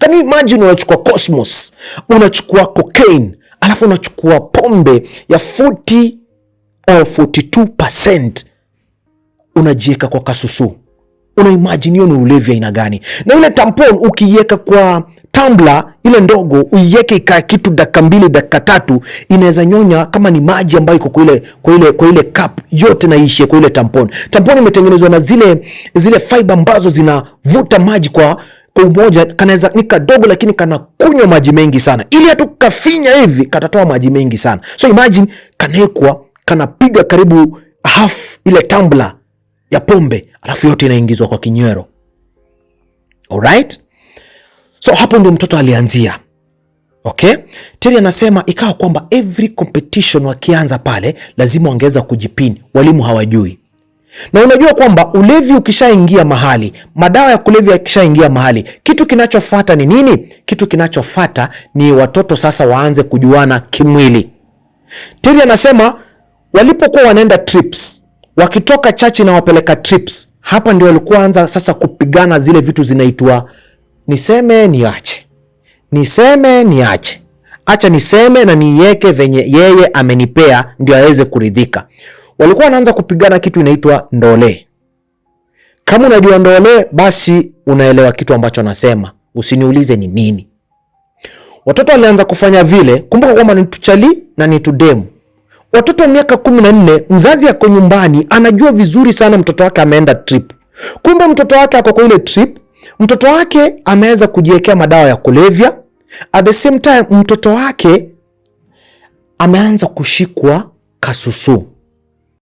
Can you imagine unachukua Cosmos, unachukua cocaine, alafu unachukua pombe ya 40 or 42% unajieka kwa kasusu. Una imagine hiyo ni ulevi aina gani? Na ile tampon ukiiweka kwa tumbler ile ndogo, uiweke ikae kitu dakika 2 dakika 3, inaweza nyonya kama ni maji ambayo iko kwa ile cup yote na iishe kwa ile tampon. Tampon imetengenezwa na zile fiber ambazo zinavuta maji kwa umoja. Kanaweza ni kadogo lakini kana kunywa maji mengi sana. Ili hatu kafinya hivi katatoa maji mengi sana. So imagine kanekwa kanapiga karibu half ile tumbler ya pombe, alafu yote inaingizwa kwa kinywero. Alright? So hapo ndio mtoto alianzia. Okay? Terry anasema ikawa kwamba every competition wakianza pale lazima ongeza kujipini. Walimu hawajui. Na unajua kwamba ulevi ukishaingia mahali, madawa ya kulevya yakishaingia mahali, kitu kinachofuata ni nini? Kitu kinachofuata ni watoto sasa waanze kujuana kimwili. Terry anasema walipokuwa wanaenda trips, wakitoka chachi na wapeleka trips, hapa ndio walikuwa anza sasa kupigana zile vitu zinaitwa niseme niache. Niseme niache. Acha niseme na niweke venye yeye amenipea ndio aweze kuridhika. Walikuwa wanaanza kupigana kitu inaitwa ndole. Kama unajua ndole, basi unaelewa kitu ambacho nasema. Usiniulize ni nini. Watoto walianza kufanya vile. Kumbuka kwamba ni tuchali na ni tudemu. Watoto wa miaka 14, mzazi yako nyumbani anajua vizuri sana mtoto wake ameenda trip. Kumbe mtoto wake ako kwa ile trip, mtoto wake ameweza kujiwekea madawa ya kulevya. At the same time mtoto wake ameanza kushikwa kasusu.